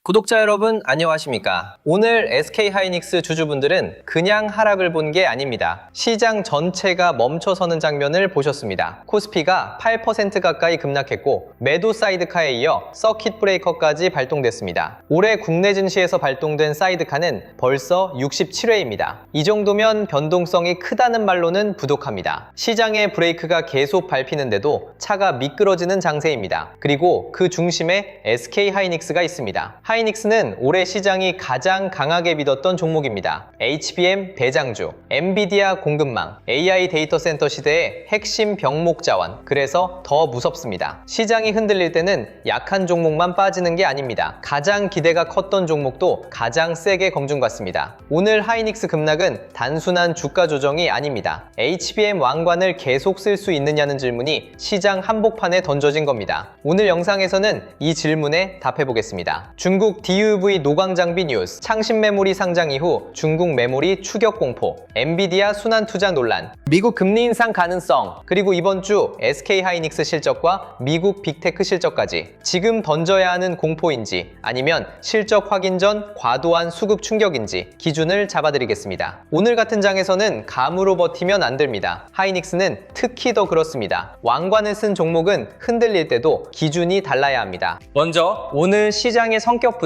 구독자 여러분 안녕하십니까? 오늘 SK하이닉스 주주분들은 그냥 하락을 본 게 아닙니다. 시장 전체가 멈춰서는 장면을 보셨습니다. 코스피가 8% 가까이 급락했고 매도 사이드카에 이어 서킷 브레이커까지 발동됐습니다. 올해 국내 증시에서 발동된 사이드카는 벌써 67회입니다. 이 정도면 변동성이 크다는 말로는 부족합니다. 시장의 브레이크가 계속 밟히는데도 차가 미끄러지는 장세입니다. 그리고 그 중심에 SK하이닉스가 있습니다. 하이닉스는 올해 시장이 가장 강하게 믿었던 종목입니다. HBM 대장주, 엔비디아 공급망, AI 데이터 센터 시대의 핵심 병목 자원, 그래서 더 무섭습니다. 시장이 흔들릴 때는 약한 종목만 빠지는 게 아닙니다. 가장 기대가 컸던 종목도 가장 세게 검증받습니다. 오늘 하이닉스 급락은 단순한 주가 조정이 아닙니다. HBM 왕관을 계속 쓸 수 있느냐는 질문이 시장 한복판에 던져진 겁니다. 오늘 영상에서는 이 질문에 답해보겠습니다. 중국 DUV 노광 장비 뉴스, 창신 메모리 상장 이후 중국 메모리 추격 공포, 엔비디아 순환 투자 논란, 미국 금리 인상 가능성, 그리고 이번 주 SK하이닉스 실적과 미국 빅테크 실적까지 지금 던져야 하는 공포인지 아니면 실적 확인 전 과도한 수급 충격인지 기준을 잡아드리겠습니다. 오늘 같은 장에서는 감으로 버티면 안 됩니다. 하이닉스는 특히 더 그렇습니다. 왕관을 쓴 종목은 흔들릴 때도 기준이 달라야 합니다. 먼저 오늘 시장의 성격부터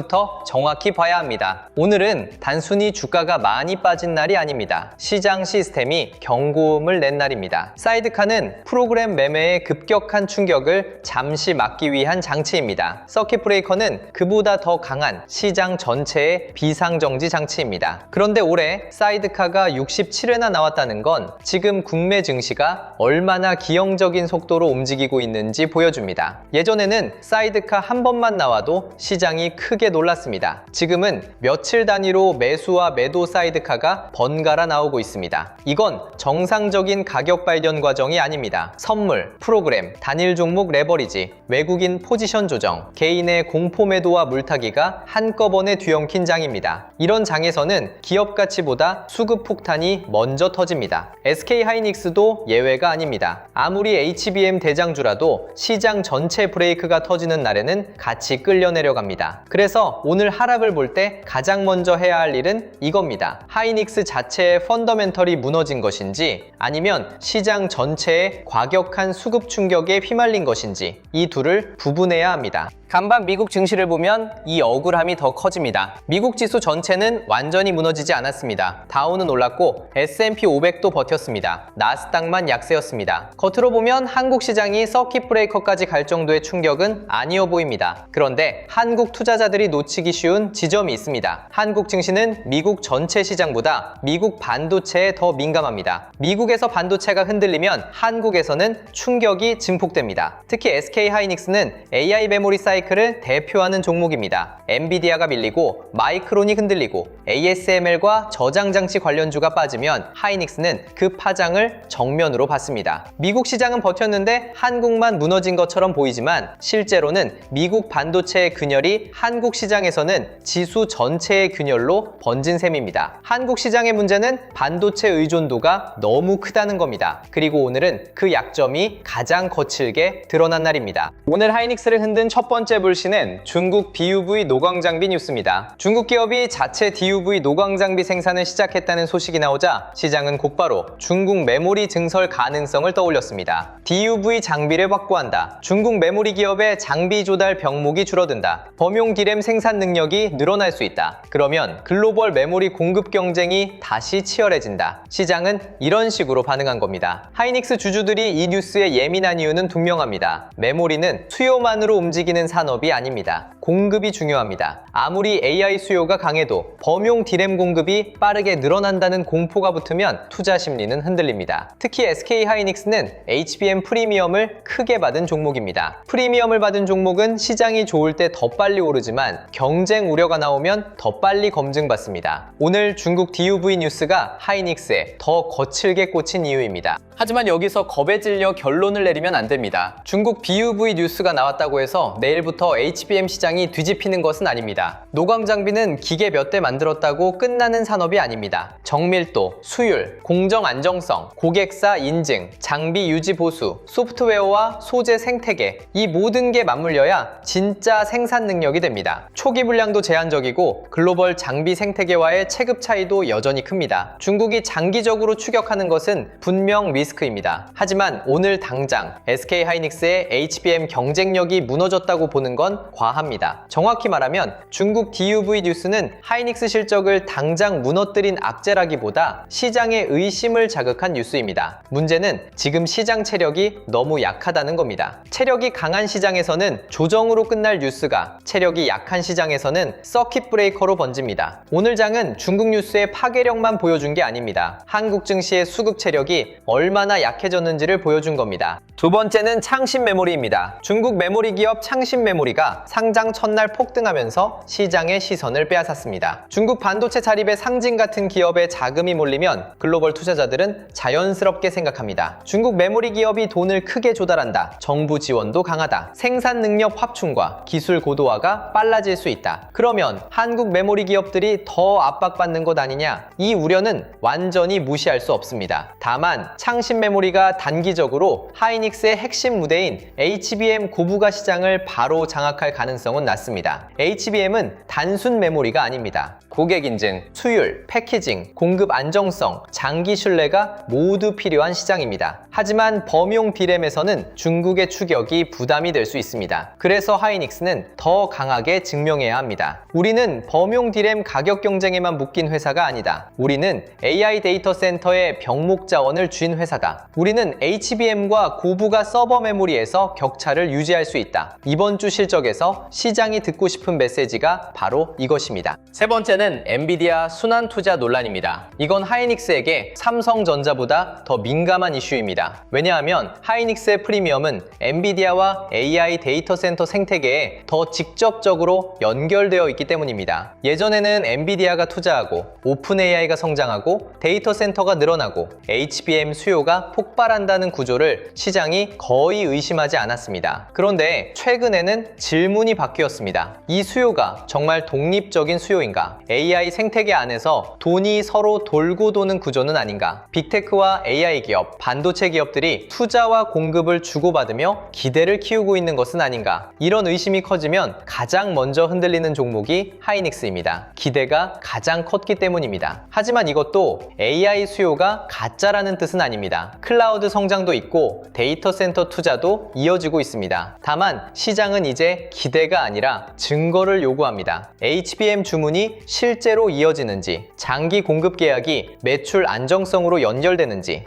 정확히 봐야 합니다. 오늘은 단순히 주가가 많이 빠진 날이 아닙니다. 시장 시스템이 경고음을 낸 날입니다. 사이드카는 프로그램 매매의 급격한 충격을 잠시 막기 위한 장치입니다. 서킷 브레이커는 그보다 더 강한 시장 전체의 비상정지 장치입니다. 그런데 올해 사이드카가 67회나 나왔다는 건 지금 국내 증시가 얼마나 기형적인 속도로 움직이고 있는지 보여줍니다. 예전에는 사이드카 한 번만 나와도 시장이 크게 놀랐습니다. 지금은 며칠 단위로 매수와 매도 사이드카가 번갈아 나오고 있습니다. 이건 정상적인 가격 발견 과정이 아닙니다. 선물, 프로그램, 단일 종목 레버리지, 외국인 포지션 조정, 개인의 공포 매도와 물타기가 한꺼번에 뒤엉킨 장입니다. 이런 장에서는 기업 가치보다 수급 폭탄이 먼저 터집니다. SK하이닉스도 예외가 아닙니다. 아무리 HBM 대장주라도 시장 전체 브레이크가 터지는 날에는 같이 끌려 내려갑니다. 그래서 오늘 하락을 볼 때 가장 먼저 해야 할 일은 이겁니다. 하이닉스 자체의 펀더멘털이 무너진 것인지 아니면 시장 전체의 과격한 수급 충격에 휘말린 것인지 이 둘을 구분해야 합니다. 간밤 미국 증시를 보면 이 억울함이 더 커집니다. 미국 지수 전체는 완전히 무너지지 않았습니다. 다우는 올랐고 S&P 500도 버텼습니다. 나스닥만 약세였습니다. 겉으로 보면 한국 시장이 서킷 브레이커까지 갈 정도의 충격은 아니어 보입니다. 그런데 한국 투자자들이 놓치기 쉬운 지점이 있습니다. 한국 증시는 미국 전체 시장보다 미국 반도체에 더 민감합니다. 미국에서 반도체가 흔들리면 한국에서는 충격이 증폭됩니다. 특히 SK하이닉스는 AI 메모리 사이클을 대표하는 종목입니다. 엔비디아가 밀리고 마이크론이 흔들리고 ASML과 저장장치 관련주가 빠지면 하이닉스는 그 파장을 정면으로 받습니다. 미국 시장은 버텼는데 한국만 무너진 것처럼 보이지만 실제로는 미국 반도체의 균열이 한국 시장에서는 지수 전체의 균열로 번진 셈입니다. 한국 시장의 문제는 반도체 의존도가 너무 크다는 겁니다. 그리고 오늘은 그 약점이 가장 거칠게 드러난 날입니다. 오늘 하이닉스를 흔든 첫 번째 불씨는 중국 DUV 노광 장비 뉴스입니다. 중국 기업이 자체 DUV 노광 장비 생산을 시작했다는 소식이 나오자 시장은 곧바로 중국 메모리 증설 가능성을 떠올렸습니다. DUV 장비를 확보한다. 중국 메모리 기업의 장비 조달 병목이 줄어든다. 범용 디램 생산 능력이 늘어날 수 있다. 그러면 글로벌 메모리 공급 경쟁이 다시 치열해진다. 시장은 이런 식으로 반응한 겁니다. 하이닉스 주주들이 이 뉴스에 예민한 이유는 분명합니다. 메모리는 수요만으로 움직이는 산업이 아닙니다. 공급이 중요합니다. 아무리 AI 수요가 강해도 범용 디램 공급이 빠르게 늘어난다는 공포가 붙으면 투자 심리는 흔들립니다. 특히 SK하이닉스는 HBM 프리미엄을 크게 받은 종목입니다. 프리미엄을 받은 종목은 시장이 좋을 때 더 빨리 오르지만 경쟁 우려가 나오면 더 빨리 검증받습니다. 오늘 중국 DUV 뉴스가 하이닉스에 더 거칠게 꽂힌 이유입니다. 하지만 여기서 겁에 질려 결론을 내리면 안 됩니다. 중국 DUV 뉴스가 나왔다고 해서 내일부터 내일부터 HBM 시장이 뒤집히는 것은 아닙니다. 노광 장비는 기계 몇 대 만들었다고 끝나는 산업이 아닙니다. 정밀도, 수율, 공정 안정성, 고객사 인증, 장비 유지 보수, 소프트웨어와 소재 생태계, 이 모든 게 맞물려야 진짜 생산 능력이 됩니다. 초기 물량도 제한적이고 글로벌 장비 생태계와의 체급 차이도 여전히 큽니다. 중국이 장기적으로 추격하는 것은 분명 리스크입니다. 하지만 오늘 당장 SK하이닉스의 HBM 경쟁력이 무너졌다고 보는 건 과합니다. 정확히 말하면 중국 DUV 뉴스는 하이닉스 실적을 당장 무너뜨린 악재라기보다 시장의 의심을 자극한 뉴스입니다. 문제는 지금 시장 체력이 너무 약하다는 겁니다. 체력이 강한 시장에서는 조정으로 끝날 뉴스가, 체력이 약한 시장에서는 서킷 브레이커로 번집니다. 오늘 장은 중국 뉴스의 파괴력만 보여준 게 아닙니다. 한국 증시의 수급 체력이 얼마나 약해졌는지를 보여준 겁니다. 두 번째는 창신 메모리입니다. 중국 메모리 기업 창신 메모리가 상장 첫날 폭등하면서 시장의 시선을 빼앗았습니다. 중국 반도체 자립의 상징 같은 기업에 자금이 몰리면 글로벌 투자자들은 자연스럽게 생각합니다. 중국 메모리 기업이 돈을 크게 조달한다. 정부 지원도 강하다. 생산 능력 확충과 기술 고도화가 빨라질 수 있다. 그러면 한국 메모리 기업들이 더 압박받는 것 아니냐? 이 우려는 완전히 무시할 수 없습니다. 다만 창신 메모리가 단기적으로 하이닉스의 핵심 무대인 HBM 고부가 시장을 바로 장악할 가능성은 낮습니다. HBM은 단순 메모리가 아닙니다. 고객 인증, 수율, 패키징, 공급 안정성, 장기 신뢰가 모두 필요한 시장입니다. 하지만 범용 D램에서는 중국의 추격이 부담이 될 수 있습니다. 그래서 하이닉스는 더 강하게 증명해야 합니다. 우리는 범용 D램 가격 경쟁에만 묶인 회사가 아니다. 우리는 AI 데이터 센터의 병목 자원을 쥔 회사다. 우리는 HBM과 고부가 서버 메모리에서 격차를 유지할 수 있다. 이번 주 실적에서 시장이 듣고 싶은 메시지가 바로 이것입니다. 세 번째는 엔비디아 순환 투자 논란입니다. 이건 하이닉스에게 삼성전자보다 더 민감한 이슈입니다. 왜냐하면 하이닉스의 프리미엄은 엔비디아와 AI 데이터 센터 생태계에 더 직접적으로 연결되어 있기 때문입니다. 예전에는 엔비디아가 투자하고 오픈 AI가 성장하고 데이터 센터가 늘어나고 HBM 수요가 폭발한다는 구조를 시장이 거의 의심하지 않았습니다. 그런데 최근에는 질문이 바뀌었습니다. 이 수요가 정말 독립적인 수요인가? AI 생태계 안에서 돈이 서로 돌고 도는 구조는 아닌가? 빅테크와 AI 기업, 반도체 기업들이 투자와 공급을 주고받으며 기대를 키우고 있는 것은 아닌가? 이런 의심이 커지면 가장 먼저 흔들리는 종목이 하이닉스입니다. 기대가 가장 컸기 때문입니다. 하지만 이것도 AI 수요가 가짜라는 뜻은 아닙니다. 클라우드 성장도 있고 데이터 센터 투자도 이어지고 있습니다. 다만 시장은 이제 기대가 아니라 증거를 요구합니다. HBM 주문이 실제로 이어지는지, 장기 공급 계약이 매출 안정성으로 연결되는지,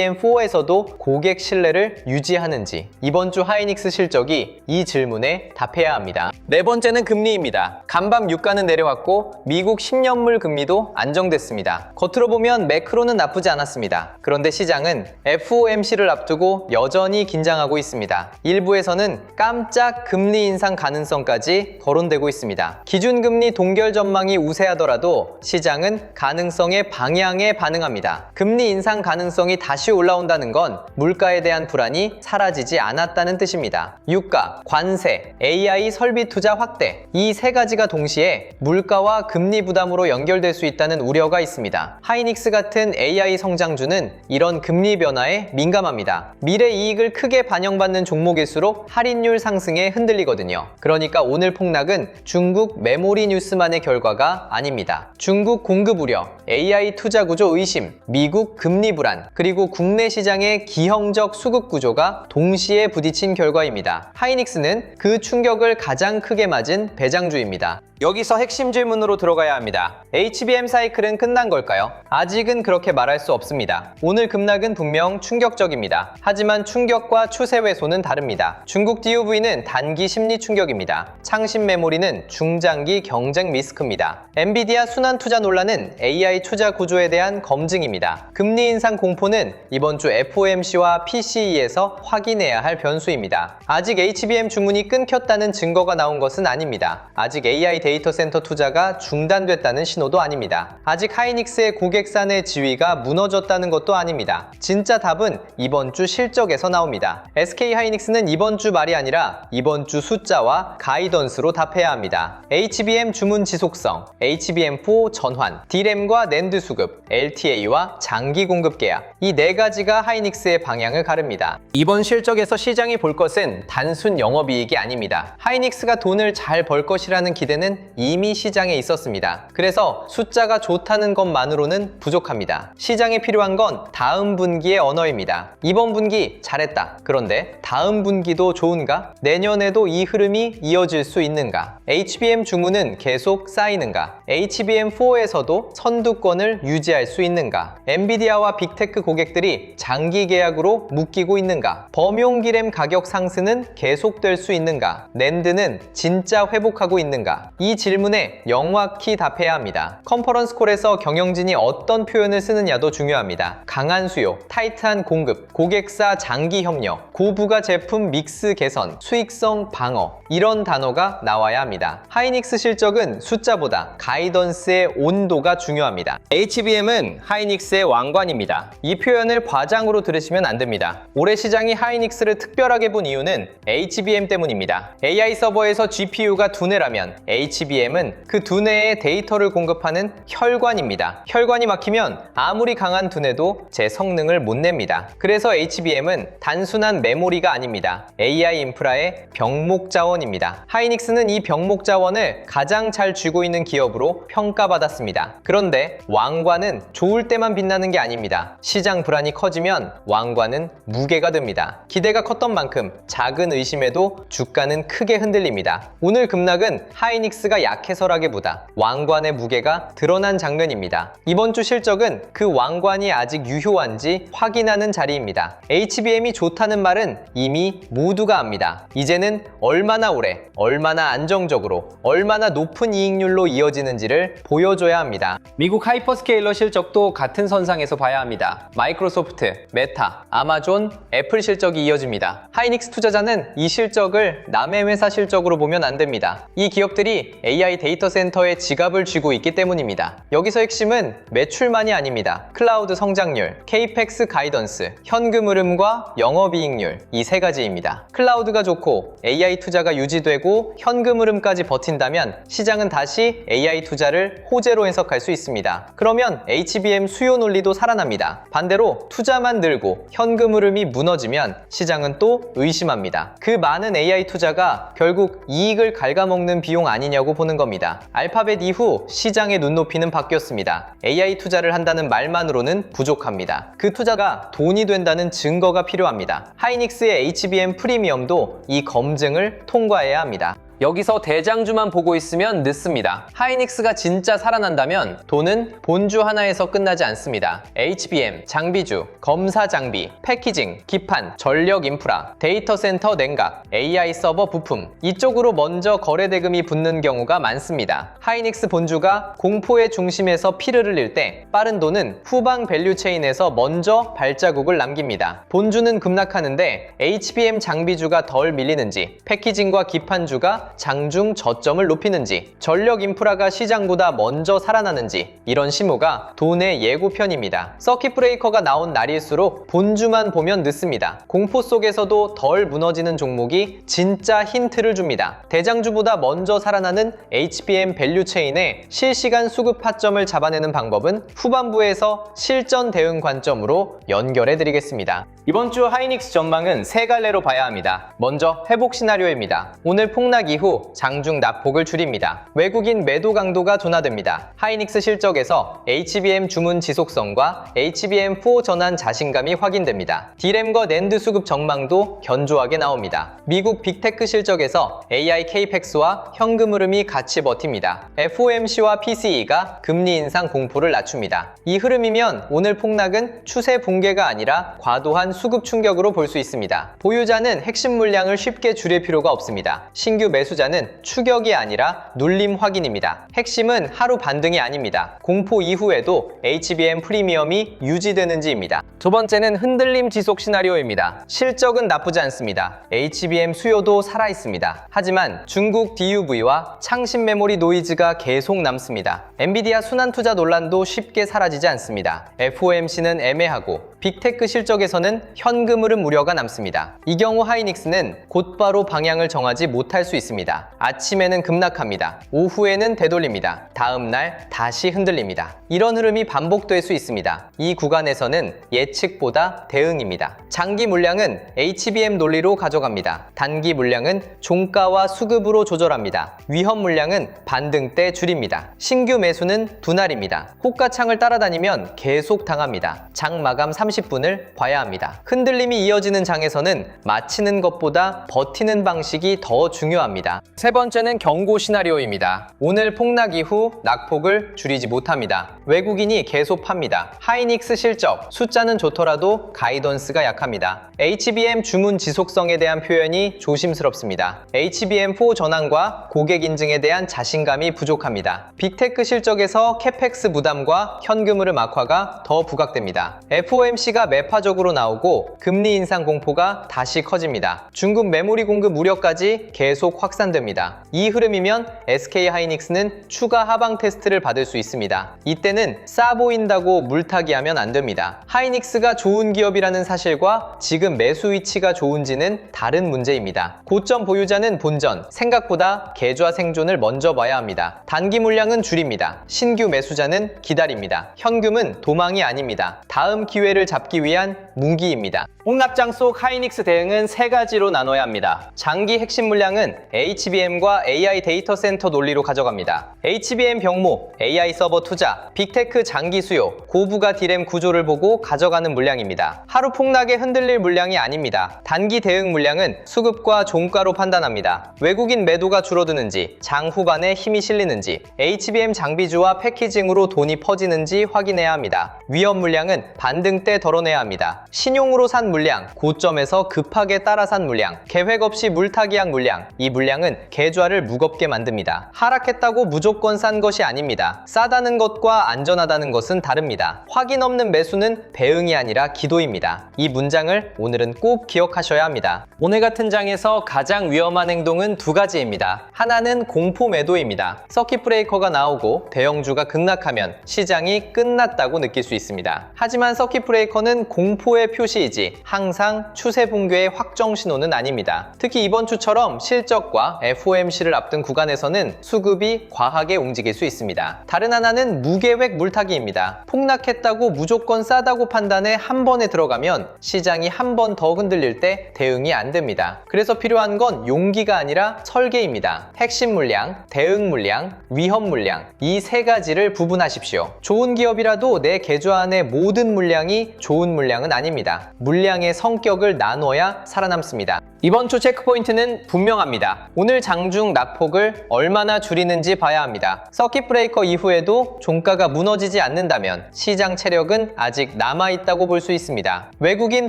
HBM4에서도 고객 신뢰를 유지하는지, 이번 주 하이닉스 실적이 이 질문에 답해야 합니다. 네 번째는 금리입니다. 간밤 유가는 내려왔고 미국 10년물 금리도 안정됐습니다. 겉으로 보면 매크로는 나쁘지 않았습니다. 그런데 시장은 FOMC를 앞두고 여전히 긴장하고 있습니다. 일부에서는 깜짝 금리 인상 가능성까지 거론되고 있습니다. 기준금리 동결 전망이 우세하더라도 시장은 가능성의 방향에 반응합니다. 금리 인상 가능성이 다시 올라온다는 건 물가에 대한 불안이 사라지지 않았다는 뜻입니다. 유가, 관세, AI 설비 투자 확대, 이 세 가지가 동시에 물가와 금리 부담으로 연결될 수 있다는 우려가 있습니다. 하이닉스 같은 AI 성장주는 이런 금리 변화에 민감합니다. 미래 이익을 크게 반영받는 종목일수록 할인율 상승에 흔들리거든요. 그러니까 오늘 폭락은 중국 메모리 뉴스만의 결과가 아닙니다. 중국 공급 우려, AI 투자 구조 의심, 미국 금리 불안, 그리고 국내 시장의 기형적 수급 구조가 동시에 부딪힌 결과입니다. 하이닉스는 그 충격을 가장 크게 맞은 배장주입니다. 여기서 핵심 질문으로 들어가야 합니다. HBM 사이클은 끝난 걸까요? 아직은 그렇게 말할 수 없습니다. 오늘 급락은 분명 충격적입니다. 하지만 충격과 추세 회소는 다릅니다. 중국 DUV는 단기 심리 충격입니다. 창신 메모리는 중장기 경쟁 리스크입니다. 엔비디아 순환 투자 논란은 AI 투자 구조에 대한 검증입니다. 금리 인상 공포는 이번 주 FOMC와 PCE에서 확인해야 할 변수입니다. 아직 HBM 주문이 끊겼다는 증거가 나온 것은 아닙니다. 아직 AI 데이터 데이터 센터 투자가 중단됐다는 신호도 아닙니다. 아직 하이닉스의 고객사내 지위가 무너졌다는 것도 아닙니다. 진짜 답은 이번 주 실적에서 나옵니다. SK 하이닉스는 이번 주 말이 아니라 이번 주 숫자와 가이던스로 답해야 합니다. HBM 주문 지속성, HBM4 전환, D램과 낸드 수급, LTA와 장기 공급 계약, 이 네 가지가 하이닉스의 방향을 가릅니다. 이번 실적에서 시장이 볼 것은 단순 영업이익이 아닙니다. 하이닉스가 돈을 잘 벌 것이라는 기대는 이미 시장에 있었습니다. 그래서 숫자가 좋다는 것만으로는 부족합니다. 시장에 필요한 건 다음 분기의 언어입니다. 이번 분기 잘했다. 그런데 다음 분기도 좋은가? 내년에도 이 흐름이 이어질 수 있는가? HBM 주문은 계속 쌓이는가? HBM4에서도 선두권을 유지할 수 있는가? 엔비디아와 빅테크 고객들이 장기 계약으로 묶이고 있는가? 범용기램 가격 상승은 계속될 수 있는가? 낸드는 진짜 회복하고 있는가? 이 질문에 명확히 답해야 합니다. 컨퍼런스 콜에서 경영진이 어떤 표현을 쓰느냐도 중요합니다. 강한 수요, 타이트한 공급, 고객사 장기 협력, 고부가 제품 믹스 개선, 수익성 방어, 이런 단어가 나와야 합니다. 하이닉스 실적은 숫자보다 가이던스의 온도가 중요합니다. HBM은 하이닉스의 왕관입니다. 이 표현을 과장으로 들으시면 안 됩니다. 올해 시장이 하이닉스를 특별하게 본 이유는 HBM 때문입니다. AI 서버에서 GPU가 두뇌라면 HBM은 그 두뇌에 데이터를 공급하는 혈관입니다. 혈관이 막히면 아무리 강한 두뇌도 제 성능을 못 냅니다. 그래서 HBM은 단순한 메모리가 아닙니다. AI 인프라의 병목 자원입니다. 하이닉스는 이 병목 자원을 가장 잘 쥐고 있는 기업으로 평가받았습니다. 그런데 왕관은 좋을 때만 빛나는 게 아닙니다. 시장 불안이 커지면 왕관은 무게가 됩니다. 기대가 컸던 만큼 작은 의심에도 주가는 크게 흔들립니다. 오늘 급락은 하이닉스가 약해서라기보다 왕관의 무게가 드러난 장면입니다. 이번 주 실적은 그 왕관이 아직 유효한지 확인하는 자리입니다. HBM이 좋다는 말은 이미 모두가 압니다. 이제는 얼마나 오래, 얼마나 안정적으로, 얼마나 높은 이익률로 이어지는지를 보여줘야 합니다. 미국 하이퍼스케일러 실적도 같은 선상에서 봐야 합니다. 마이크로소프트, 메타, 아마존, 애플 실적이 이어집니다. 하이닉스 투자자는 이 실적을 남의 회사 실적으로 보면 안 됩니다. 이 기업들이 AI 데이터 센터에 지갑을 쥐고 있기 때문입니다. 여기서 핵심은 매출만이 아닙니다. 클라우드 성장률, 케이펙스 가이던스, 현금 흐름과 영업이익률, 이 세 가지입니다. 클라우드가 좋고 AI 투자가 유지되고 현금 흐름까지 버틴다면 시장은 다시 AI 투자를 호재로 해석할 수 있습니다. 그러면 HBM 수요 논리도 살아납니다. 반대로 투자만 늘고 현금 흐름이 무너지면 시장은 또 의심합니다. 그 많은 AI 투자가 결국 이익을 갉아먹는 비용 아니냐고 보는 겁니다. 알파벳 이후 시장의 눈높이는 바뀌었습니다. AI 투자를 한다는 말만으로는 부족합니다. 그 투자가 돈이 된다는 증거가 필요합니다. 하이닉스의 HBM 프리미엄도 이 검증을 통과해야 합니다. 여기서 대장주만 보고 있으면 늦습니다. 하이닉스가 진짜 살아난다면 돈은 본주 하나에서 끝나지 않습니다. HBM, 장비주, 검사 장비, 패키징, 기판, 전력 인프라, 데이터 센터 냉각, AI 서버 부품, 이쪽으로 먼저 거래 대금이 붙는 경우가 많습니다. 하이닉스 본주가 공포의 중심에서 피를 흘릴 때 빠른 돈은 후방 밸류 체인에서 먼저 발자국을 남깁니다. 본주는 급락하는데 HBM 장비주가 덜 밀리는지, 패키징과 기판주가 장중 저점을 높이는지, 전력 인프라가 시장보다 먼저 살아나는지, 이런 심호가 돈의 예고편입니다. 서킷 브레이커가 나온 날일수록 본주만 보면 늦습니다. 공포 속에서도 덜 무너지는 종목이 진짜 힌트를 줍니다. 대장주보다 먼저 살아나는 HBM 밸류 체인의 실시간 수급 하점을 잡아내는 방법은 후반부에서 실전 대응 관점으로 연결해 드리겠습니다. 이번 주 하이닉스 전망은 세 갈래로 봐야 합니다. 먼저 회복 시나리오입니다. 오늘 폭락 이후 장중 낙폭을 줄입니다. 외국인 매도 강도가 둔화됩니다. 하이닉스 실적에서 HBM 주문 지속성과 HBM4 전환 자신감이 확인됩니다. D램과 낸드 수급 전망도 견조하게 나옵니다. 미국 빅테크 실적에서 AI 케이펙스와 현금 흐름이 같이 버팁니다. FOMC와 PCE가 금리 인상 공포를 낮춥니다. 이 흐름이면 오늘 폭락은 추세 붕괴가 아니라 과도한 수급 충격으로 볼 수 있습니다. 보유자는 핵심 물량을 쉽게 줄일 필요가 없습니다. 신규 매수자는 추격이 아니라 눌림 확인입니다. 핵심은 하루 반등이 아닙니다. 공포 이후에도 HBM 프리미엄이 유지되는지입니다. 두 번째는 흔들림 지속 시나리오입니다. 실적은 나쁘지 않습니다. HBM 수요도 살아있습니다. 하지만 중국 DUV와 창신 메모리 노이즈가 계속 남습니다. 엔비디아 순환 투자 논란도 쉽게 사라지지 않습니다. FOMC는 애매하고 빅테크 실적에서는 현금 흐름 우려가 남습니다. 이 경우 하이닉스는 곧바로 방향을 정하지 못할 수 있습니다. 아침에는 급락합니다. 오후에는 되돌립니다. 다음 날 다시 흔들립니다. 이런 흐름이 반복될 수 있습니다. 이 구간에서는 예측보다 대응입니다. 장기 물량은 HBM 논리로 가져갑니다. 단기 물량은 종가와 수급으로 조절합니다. 위험 물량은 반등 때 줄입니다. 신규 매수는 분할입니다. 호가창을 따라다니면 계속 당합니다. 장 마감 30분을 봐야 합니다. 흔들림이 이어지는 장에서는 마치는 것보다 버티는 방식이 더 중요합니다. 세 번째는 경고 시나리오입니다. 오늘 폭락 이후 낙폭을 줄이지 못합니다. 외국인이 계속 팝니다. 하이닉스 실적, 숫자는 좋더라도 가이던스가 약합니다. HBM 주문 지속성에 대한 표현이 조심스럽습니다. HBM4 전환과 고객 인증에 대한 자신감이 부족합니다. 빅테크 실적에서 캐펙스 부담과 현금 흐름 악화가 더 부각됩니다. FOMC가 매파적으로 나오고 금리 인상 공포가 다시 커집니다. 중국 메모리 공급 우려까지 계속 확산됩니다. 이 흐름이면 SK하이닉스는 추가 하방 테스트를 받을 수 있습니다. 이때는 싸 보인다고 물타기하면 안 됩니다. 하이닉스가 좋은 기업이라는 사실과 지금 매수 위치가 좋은지는 다른 문제입니다. 고점 보유자는 본전, 생각보다 계좌 생존을 먼저 봐야 합니다. 단기 물량은 줄입니다. 신규 매수자는 기다립니다. 현금은 도망이 아닙니다. 다음 기회를 잡기 위한 무기입니다. 폭락장 속 하이닉스 대응은 세 가지로 나눠야 합니다. 장기 핵심 물량은 HBM과 AI 데이터 센터 논리로 가져갑니다. HBM 병모, AI 서버 투자, 빅테크 장기 수요, 고부가 디램 구조를 보고 가져가는 물량입니다. 하루 폭락에 흔들릴 물량이 아닙니다. 단기 대응 물량은 수급과 종가로 판단합니다. 외국인 매도가 줄어드는지, 장 후반에 힘이 실리는지, HBM 장비주와 패키징으로 돈이 퍼지는지 확인해야 합니다. 위험 물량은 반등 때 덜어내야 합니다. 신용으로 산 물량, 고점에서 급하게 따라 산 물량, 계획 없이 물타기한 물량, 이 물량은 계좌를 무겁게 만듭니다. 하락했다고 무조건 싼 것이 아닙니다. 싸다는 것과 안전하다는 것은 다릅니다. 확인 없는 매수는 배응이 아니라 기도입니다. 이 문장을 오늘은 꼭 기억하셔야 합니다. 오늘 같은 장에서 가장 위험한 행동은 두 가지입니다. 하나는 공포 매도입니다. 서킷 브레이커가 나오고 대형주가 급락하면 시장이 끝났다고 느낄 수 있습니다. 하지만 서킷 브레이커는 공포의 표시이지 항상 추세 붕괴의 확정 신호는 아닙니다. 특히 이번 주처럼 실적과 FOMC를 앞둔 구간에서는 수급이 과하게 움직일 수 있습니다. 다른 하나는 무계획 물타기입니다. 폭락했다고 무조건 싸다고 판단해 한 번에 들어가면 시장이 한 번 더 흔들릴 때 대응이 안 됩니다. 그래서 필요한 건 용기가 아니라 설계입니다. 핵심 물량, 대응 물량, 위험 물량, 이 세 가지를 구분하십시오. 좋은 기업이라도 내 계좌 안에 모든 물량이 좋은 물량은 아닙니다. 물량의 성격을 나눠야 살아남습니다. 이번 주 체크포인트는 분명합니다. 오늘 장중 낙폭을 얼마나 줄이는지 봐야 합니다. 서킷 브레이커 이후에도 종가가 무너지지 않는다면 시장 체력은 아직 남아있다고 볼 수 있습니다. 외국인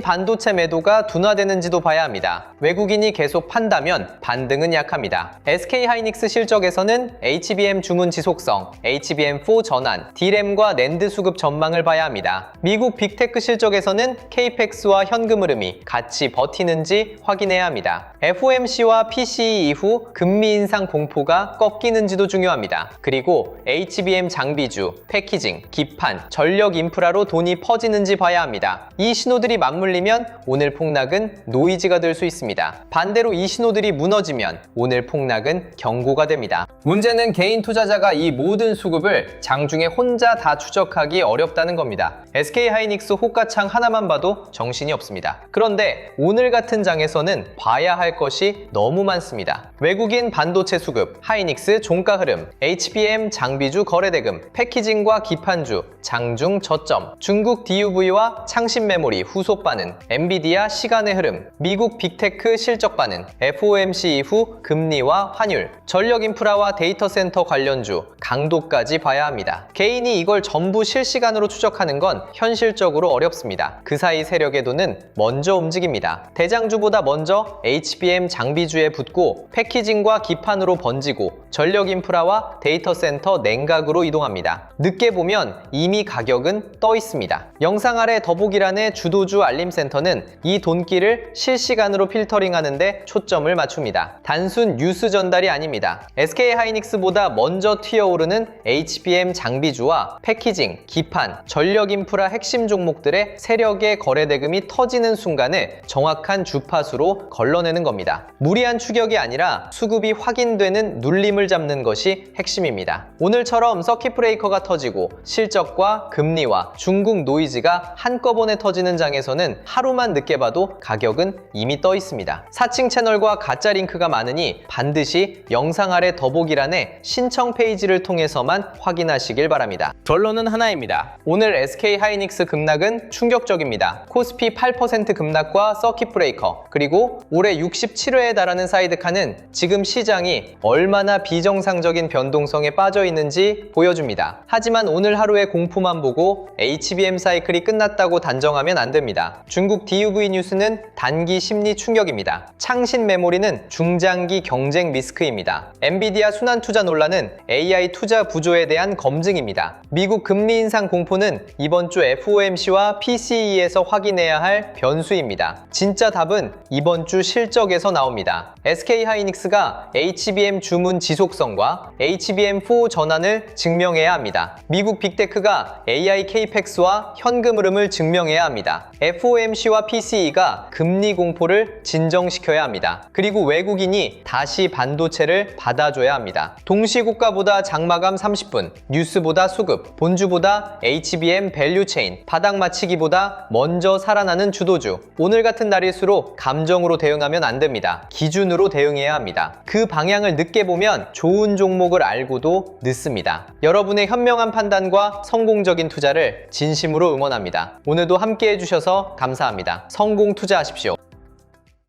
반도체 매도가 둔화되는지도 봐야 합니다. 외국인이 계속 판다면 반등은 약합니다. SK하이닉스 실적에서는 HBM 주문 지속성, HBM4 전환, D램과 낸드 수급 전망을 봐야 합니다. 미국 빅테크 실적에서는 KPEX와 현금 흐름이 같이 버티는지 확인해야 합니다. FOMC와 PCE 이후 금리 인상 공포가 꺾이는지도 중요합니다. 그리고 HBM 장비주, 패키징, 기판, 전력 인프라로 돈이 퍼지는지 봐야 합니다. 이 신호들이 맞물리면 오늘 폭락은 노이즈가 될 수 있습니다. 반대로 이 신호들이 무너지면 오늘 폭락은 경고가 됩니다. 문제는 개인 투자자가 이 모든 수급을 장중에 혼자 다 추적하기 어렵다는 겁니다. SK하이닉스 호가창 하나만 봐도 정신이 없습니다. 그런데 오늘 같은 장에서는 봐야 할 것이 너무 많습니다. 외국인 반도체 수급, 하이닉스 종가 흐름, HBM 장비주 거래대금, 패키징과 기판주, 장중 저점, 중국 DUV와 창신 메모리 후속 반응, 엔비디아 시간의 흐름, 미국 빅테크 실적 반응, FOMC 이후 금리와 환율, 전력 인프라와 데이터 센터 관련주, 강도까지 봐야 합니다. 개인이 이걸 전부 실시간으로 추적하는 건 현실적으로 어렵습니다. 그 사이 세력의 돈은 먼저 움직입니다. 대장주보다 먼저 HBM 장비주에 붙고 패키징과 기판으로 번지고 전력 인프라와 데이터 센터 냉각으로 이동합니다. 늦게 보면 이미 가격은 떠 있습니다. 영상 아래 더보기란의 주도주 알림센터는 이 돈길을 실시간으로 필터링하는 데 초점을 맞춥니다. 단순 뉴스 전달이 아닙니다. SK하이닉스보다 먼저 튀어오르는 HBM 장비주와 패키징, 기판, 전력 인프라 핵심 종목들의 세력의 거래 대금이 터지는 순간을 정확한 주파수로 걸러내는 겁니다. 무리한 추격이 아니라 수급이 확인되는 눌림을 잡는 것이 핵심입니다. 오늘처럼 서킷 브레이커가 터지고 실적과 금리와 중국 노이즈가 한꺼번에 터지는 장에서는 하루만 늦게 봐도 가격은 이미 떠 있습니다. 사칭 채널과 가짜 링크가 많으니 반드시 영상 아래 더보기란에 신청 페이지를 통해서만 확인하시길 바랍니다. 결론은 하나입니다. 오늘 SK하이닉스 급락은 충격적입니다. 코스피 8% 급락과 서킷 브레이커, 그리고 올해 67회에 달하는 사이드카는 지금 시장이 얼마나 비정상적인 변동성에 빠져 있는지 보여줍니다. 하지만 오늘 하루의 공포만 보고 HBM 사이클이 끝났다고 단정하면 안 됩니다. 중국 DUV 뉴스는 단기 심리 충격입니다. 창신 메모리는 중장기 경쟁 리스크입니다. 엔비디아 순환 투자 논란은 AI 투자 구조에 대한 검증입니다. 미국 금리 인상 공포는 이번 주 FOMC와 PCE에서 확인해야 할 변수입니다. 진짜 답은 이번 주 실적에서 나옵니다. SK하이닉스가 HBM 주문 지속성과 HBM4 전환을 증명해야 합니다. 미국 빅테크가 AI CAPEX와 현금 흐름을 증명해야 합니다. FOMC와 PCE가 금리 공포를 진정시켜야 합니다. 그리고 외국인이 다시 반도체를 받아줘야 합니다. 동시고가보다 장마감 30분, 뉴스보다 수급, 본주보다 HBM 밸류체인, 바닥 맞히기보다 먼저 살아나는 주도주. 오늘 같은 날일수록 감정으로 대응하면 안 됩니다. 기준으로 대응해야 합니다. 그 방향을 늦게 보면 좋은 종목을 알고도 늦습니다. 여러분의 현명한 판단과 성공적인 투자를 진심으로 응원합니다. 오늘도 함께 해주셔서 감사합니다. 성공 투자하십시오.